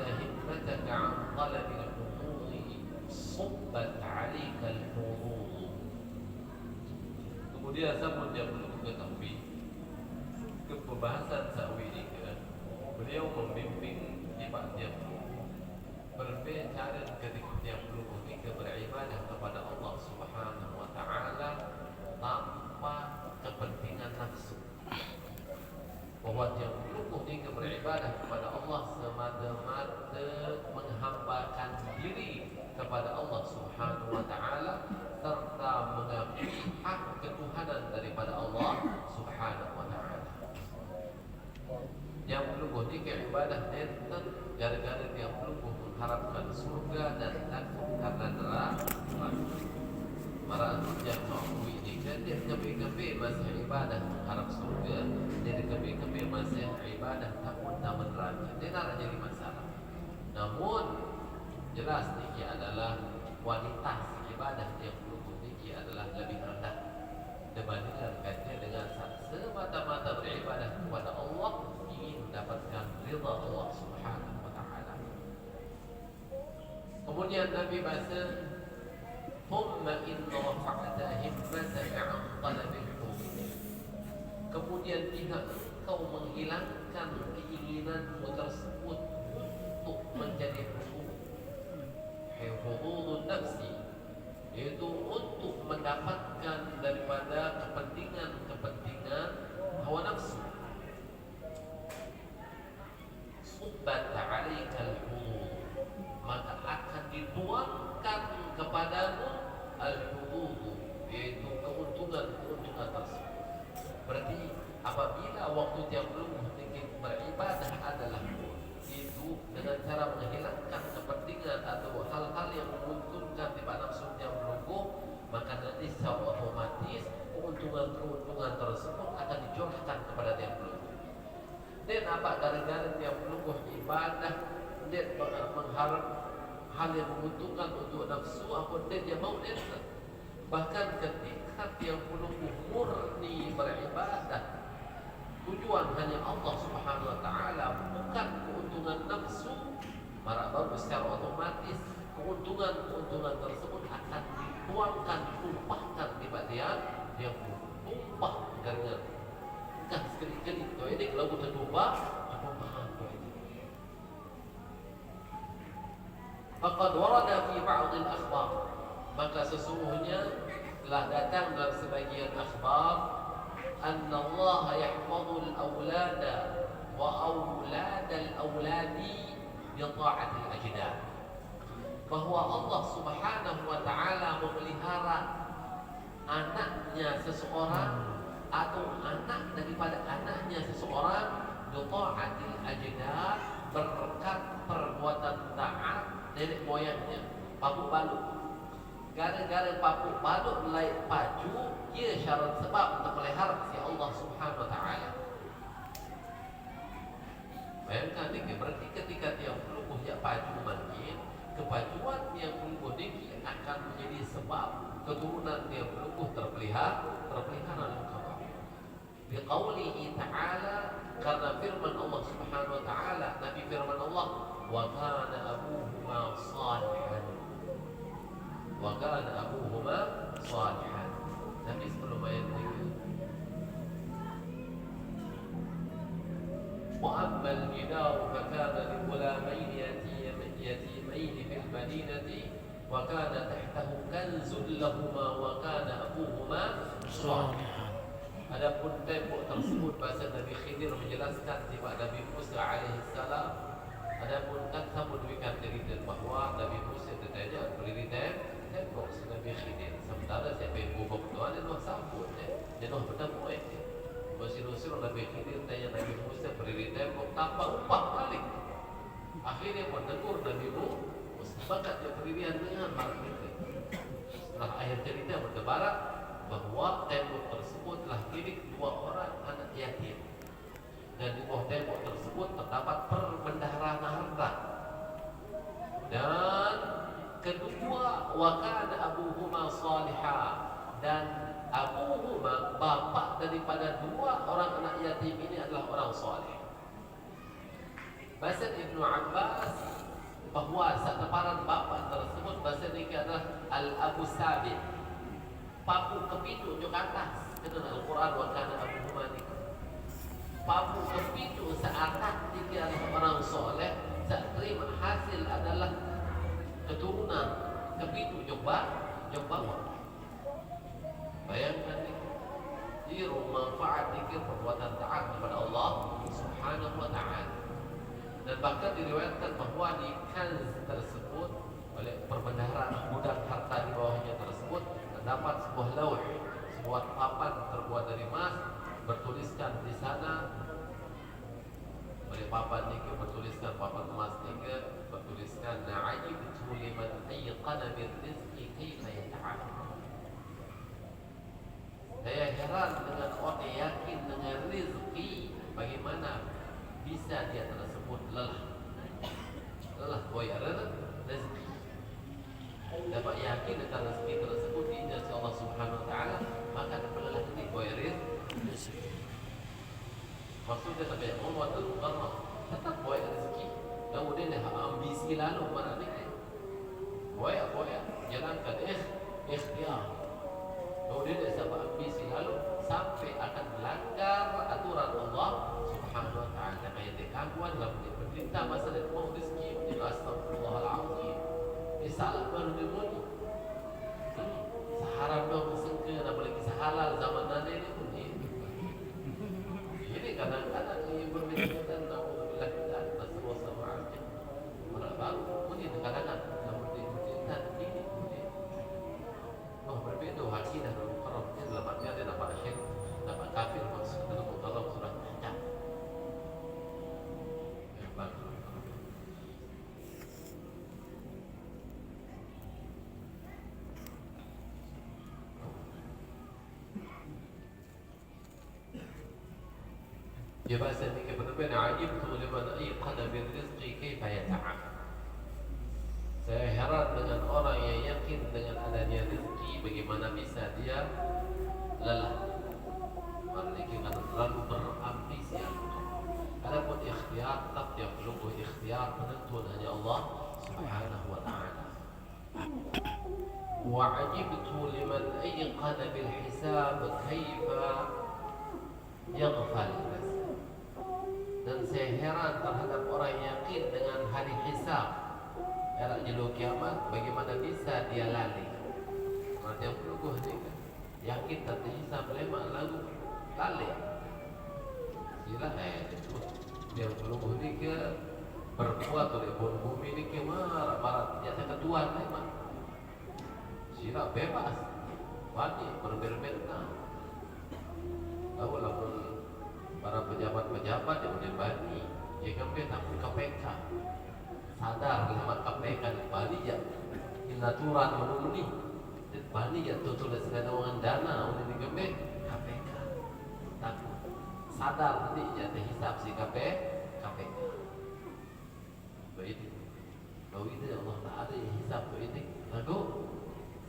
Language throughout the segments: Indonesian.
همتك عن طلب الحظوظ صبت عليك الحظوظ. Kemudian sabun yang perlu ketahui ke pembahasan sawi ini, beliau membimbing jemaah yang berbicara ketika yang perlu kita beribadah kepada Allah Subhanahu wa taala tanpa kepentingan nafsu. Bahwa yang perlu kita beribadah kepada Allah semata-mata menghambakan diri kepada Allah Subhanahu wa taala serta mengakui hak ketuhanan daripada Allah Subhanahu wa taala. Yang perlu kita ibadah enten gara-gara dia perlu mengharapkan surga dan takut karena neraka. Marah yang tahu ini kan dia kebe-kebe masih ibadah mengharap surga, dia kebe-kebe masih ibadah takut nama neraka. Dia tak jadi masalah. Namun jelas ini adalah kualitas ibadah yang perlu ini adalah lebih rendah dibandingkan kaitannya dengan semata-mata beribadah kepada Allah ingin mendapatkan ridha Allah Subhanahu wa taala. Kemudian Nabi bahasa thumma inna rafa'ta himmataka 'an talabil hukm. Kemudian jika engkau menghilangkan keinginanmu tersebut untuk menjadi hududun nafsi, yaitu untuk mendapatkan daripada kepentingan hawa nafsu, subbat 'alaikal hudud, maka akan dituangkan kepadamu al-hudud, yaitu keuntungan tersebut. Berarti apabila waktu yang belum beribadah adalah itu dengan cara menghilangkan kepentingan atau hal-hal yang menguntungkan di pada nafsu yang berungguh, maka nanti secara otomatis keuntungan tersebut akan dicurahkan kepada yang berungguh. Dan apa gara-gara yang berungguh ibadah dia mengharap hal yang menguntungkan untuk nafsu, apa dia mau dia. Bahkan ketika dia berungguh murni beribadah tujuan hanya Allah Subhanahu wa taala, bukan keuntungan nafsu, maka baru secara otomatis keuntungan tersebut akan dituangkan, ditumpahkan di bagian dia tumpah dengan kan sekali-kali tu ini kalau tertumpah apa mahal tu ini. Faqad warada fi ba'd al-akhbar, maka sesungguhnya telah datang dalam sebagian akhbar أن الله يحفظ الأولاد وأولاد الأولاد بطاعة الأجداد, bahwa Allah Subhanahu wa taala memelihara anaknya seseorang atau anak daripada anaknya seseorang bita'atil ajdad, berkat perbuatan taat nenek moyangnya. Papu balut, gara-gara papu balut laik paju, ia syarat sebab untuk melihara si Allah Subhanahu wa taala. Bayangkan ini berarti ketika dia berumur dia paju makin, kepajuan yang berumur ini akan menjadi sebab keturunan dia berumur terpelihara oleh Allah. Biqaulihi ta'ala, karena firman Allah Subhanahu wa taala, Nabi firman Allah, wa kana abuhuma salihan. Wa kana abuhuma salihan. Nabi sebelum ayat ini, wa ammal jidaru fakana ligulamain yatimain fil madinati wa kana tahtahu kanzun lahuma wa kana abuhuma salihan. Adapun tembok tersebut, bahasa Nabi Khidir menjelaskan kepada Nabi Musa alaihissalam. Adapun kan sama demikian cerita bahawa Nabi Musa tertanya berdiri tembok Nabi Khidir, sementara siapa yang bubuk tu ada dua sabun dia noh bertemu dia. Bersiru-siru Nabi Khidir tanya Nabi Musa berdiri tembok tanpa upah balik. Akhirnya pun tegur Nabi Musa, bakat dia berdirian dengan marah itu. Setelah akhir cerita berdebaran bahawa tembok tersebut telah milik dua orang anak yatim, dan di bawah tembok tersebut terdapat perbendaharaan harta. Dan kedua, wa kana abuhuma salihah, dan abuhuma bapak daripada dua orang anak yatim ini adalah orang saleh. Bahasa Ibnu Abbas bahwa seteparan bapak tersebut bahasa ini adalah al-abu sabit, papu kepitu ke atas. Itu Al-Quran wa kana abu humanik. Papu kepitu seatas dikira orang soleh, terima hasil adalah keturunan kepitu coba bawah. Bayangkan ini ziru manfaat dikir perbuatan taat kepada Allah Subhanahu wa ta'ala. Dan bahkan diriwayatkan bahwa di kanz tersebut oleh perbendaharaan gudang harta di bawahnya tersebut terdapat sebuah lauh, sebuah papan terbuat dari emas, bertuliskan di sana oleh papan ini bertuliskan papan emas ini bertuliskan na'ajibtu liman ayqana bir rizqi kaifa yata'ala. Saya heran dengan orang yang yakin dengan rezeki, bagaimana bisa dia tersebut lelah goyah rezeki. Dapat yakin tentang rezeki tersebut di sisi Allah Subhanahu wa ta'ala, maka lelah ini goyah rezeki. Maksudnya sampai Allah tetap goyah rezeki. Kemudian dia ambisi lalu mana ni goyah jalankan ikhtiar. Kemudian dia sampai ambisi lalu sampai akan melanggar aturan Allah Subhanahu wa ta'ala. Kayak dikangguan dalam menderita masalah mau rezeki, itu astagfirullahaladzim. Salah baru dimulai. Seharam dah bersengke, apalagi sehalal zaman nanti ini pun ini kadang-kadang ini berbeda-beda. Alhamdulillah kita Rasulullah SAW orang baru pun ini kadang-kadang namun dia ini berbeda hakidah dan mukarramnya dalam artinya dia dapat syekh, dapat kafir maksudnya kalau sudah kacau. Dia bahasa ini kebenaran ajibtu liman ayqana bir rizqi kaifa yata'am. Saya heran dengan orang yang yakin dengan adanya rezeki, bagaimana bisa dia lelah. Mereka kan terlalu berambisi. Adapun ikhtiar tetap yang perlu ikhtiar penentuan hanya Allah Subhanahu wa ta'ala. Wa ajibtu liman ayqana bil hisab kaifa yaghfal. Dan saya heran terhadap orang yang yakin dengan hari hisab, era jelu kiamat, bagaimana bisa dia lalai. Berarti yang perlu ni kan yakin tak terhisab lemak lalu lalai. Sila itu dia perlu ni ke berbuat oleh bumi ni ke marah dia ketuan lemak. Sila bebas, wajib berbeda-beda. Tahu lah para pejabat-pejabat yang boleh bani, dia kembali takut KPK. Sadar lewat KPK di Bali ya, inaturan yang ini, di Bali ya tutul segala orang dana untuk dikembali KPK. Takut, sadar nanti ya terhisap si KPK. Begitu, begitu Allah tak ada yang hisap begitu, lagu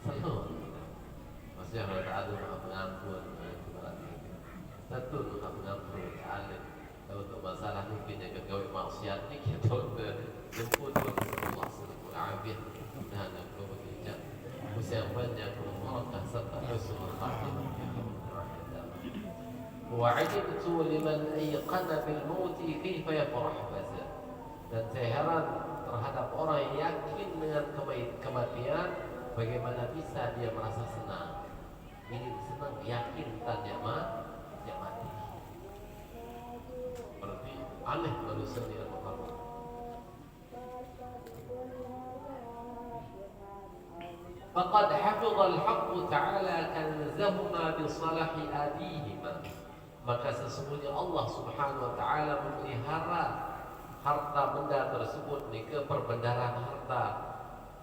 selalu. Maksudnya kalau tak ada maaf pengampun. Tentu untuk mengampuni alim. Kalau untuk masalah mungkin yang kegawai maksiat ni kita jemput Allah Subhanahu wa ta'ala dan perlu berhijab. Usia banyak bermarakah serta husnul khatimah. Wa ajibtu liman ayqana bil mauti kaifa yafrah basa. Dan saya heran terhadap orang yang yakin dengan kematian, bagaimana bisa dia merasa senang. Ini senang yakin tanya mati. Berarti aneh manusia ni apa-apa. Faqad hafidha al-haqq ta'ala kanzahuma bi salahi abihima. Maka sesungguhnya Allah Subhanahu wa ta'ala memelihara harta benda tersebut ni ke perbendaharaan harta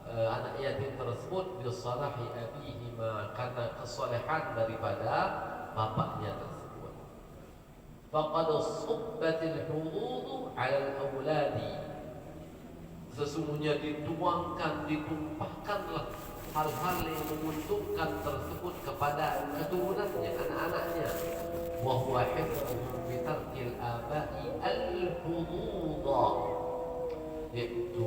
anak yatim tersebut bi salahi abihima, karena kesalehan daripada bapaknya tersebut. Faqad subbatil hudud 'ala al-awladi. Sesungguhnya dituangkan, ditumpahkanlah hal-hal yang menguntungkan tersebut kepada keturunannya, anak-anaknya. Wa huwa hifdhuhum bi tarkil aba'i al-hududha, yaitu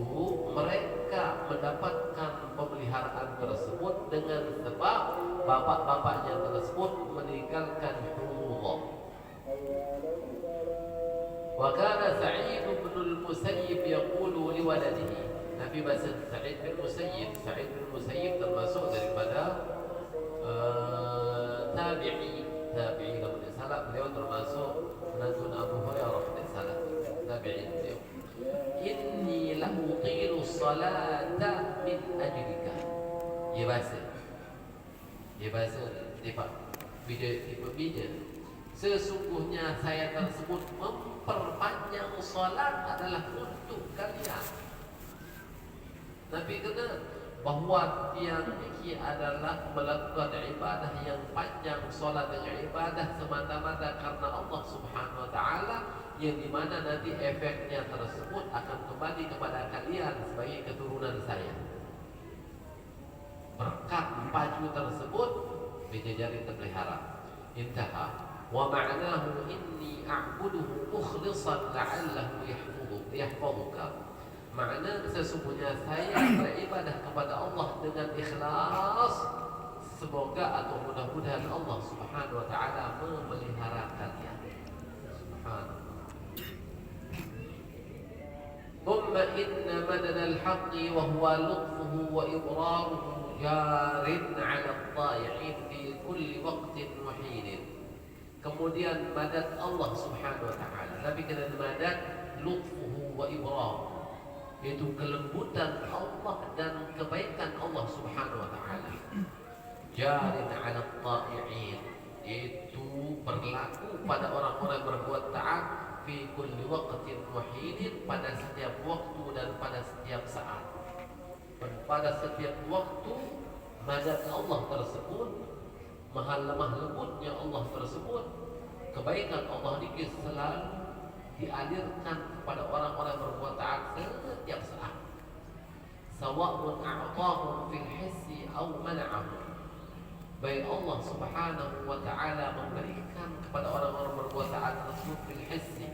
mereka mendapatkan pemeliharaan tersebut dengan sebab bapak-bapaknya tersebut meninggalkan hududha. Wa kana Sa'id bin al-Musayyib yaqulu li waladihi, Nabi bahasa Sa'id bin Musayyib termasuk daripada tabi'i kalau tidak salah, beliau termasuk menantu Abu Hurairah kalau tidak salah, tabi'in beliau. Inni la utilu salata min ajlika. Dia bahasa tiba bija. Sesungguhnya saya tersebut memperpanjang salat adalah untuk kalian. Nabi kata bahawa yang ini adalah melakukan ibadah yang panjang, salat dengan ibadah semata-mata karena Allah Subhanahu wa taala, yang dimana nanti efeknya tersebut akan kembali kepada kalian sebagai keturunan saya. Berkat baju tersebut menjadi terpelihara. Intaha. Wa ma'nahu inni a'buduhu mukhlishan la'allahu yahfazuka. Makna sesungguhnya saya beribadah kepada Allah dengan ikhlas, semoga atau mudah-mudahan Allah Subhanahu wa taala memelihara kalian. Subhanallah. ثم إن مدد الحق وهو لطفه وإضراره جار على الطائعين في كل وقت وحين. Kemudian madad Allah Subhanahu wa taala, Nabi kata madad lutfuhu wa ibraruhu, yaitu kelembutan Allah dan kebaikan Allah Subhanahu wa taala. Jarin 'ala at-ta'i'in, itu berlaku pada orang-orang yang berbuat taat fi kulli waqtin wa hinin, pada setiap waktu dan pada setiap saat. Pada setiap waktu madad Allah tersebut, mahal lemah lembutnya Allah tersebut, kebaikan Allah ini selalu dialirkan kepada orang-orang berbuat taat setiap saat. Sawa'un a'tahum fil hissi aw mana'ahum, baik Allah Subhanahu wa taala memberikan kepada orang-orang berbuat taat tersebut fil hissi,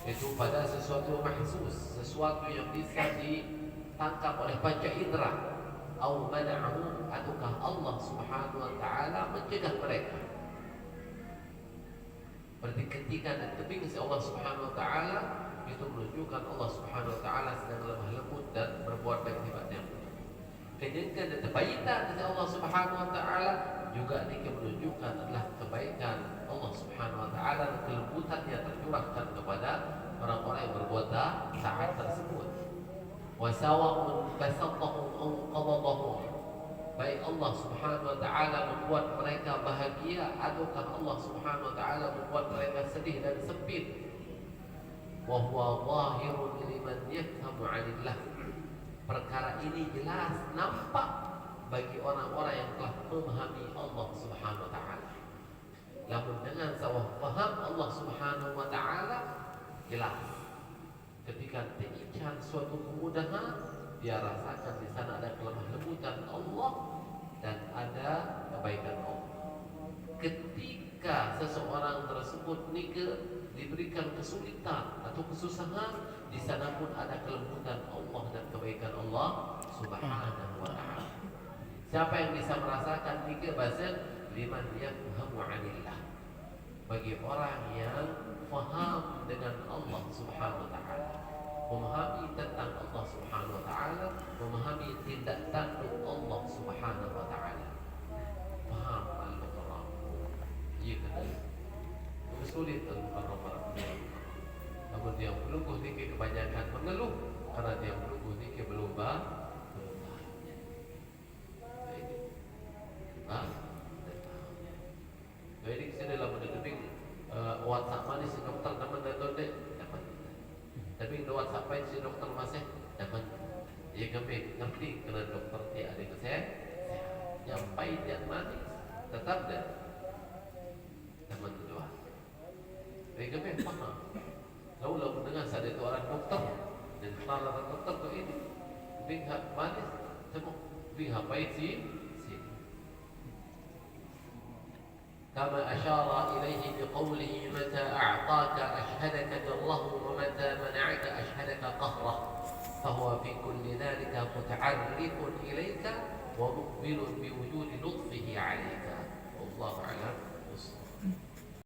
itu pada sesuatu mahsus, sesuatu yang bisa ditangkap oleh panca indera, aw mana'ahum, ataukah Allah Subhanahu wa taala mencegah mereka. Berarti ketika dan tebing si Allah Subhanahu wa taala, itu menunjukkan Allah Subhanahu wa taala sedang lemah lembut dan berbuat baik sifatnya. Kemudian dan kebaikan dari Allah Subhanahu wa taala juga ini menunjukkan adalah kebaikan Allah Subhanahu wa taala dan kelembutan yang tercurahkan kepada orang-orang yang berbuat taat tersebut. Wa sawa'un basatahum aw qabadahum, baik Allah Subhanahu wa taala membuat mereka bahagia ataukah Allah Subhanahu wa taala membuat mereka sedih dan sempit. Wa huwa zahirun liman yafhamu 'anillah, perkara ini jelas nampak bagi orang-orang yang telah memahami Allah Subhanahu wa taala. Namun dengan salah faham Allah Subhanahu wa taala, jelas ketika diincang suatu kemudahan, dia rasakan di sana ada kelemah lembutan Allah dan ada kebaikan Allah. Ketika seseorang tersebut diberikan kesulitan atau kesusahan, di sana pun ada kelembutan Allah dan kebaikan Allah Subhanahu wa taala. Siapa yang bisa merasakan bahasa liman yafhamu 'anillah, bagi orang yang faham dengan Allah Subhanahu wa taala, memahami tentang Allah Subhanahu wa taala, memahami tindak tanduk Allah Subhanahu wa taala. Faham al-mukarram. Iya kan? Sulit al-mukarram. Namun dia melukuh dikit kebanyakan mengeluh karena dia melukuh dikit belum jadi kita dalam mendetik WhatsApp mana si dokter teman dan dek dapat. Tapi di WhatsApp si dokter masih dapat. Ia kami ngerti kerana dokter dia ada kesehatan, yang pahit yang manis tetap dah dapat doa. Ia kami faham. Lalu mendengar ada itu orang dokter dan kenalan dokter tu ini, tapi manis semua pihak baik sini. كما أشار إليه بقوله متى أعطاك أشهدك بالله ومتى منعك أشهدك قهره فهو في كل ذلك متعرف إليك ومقبل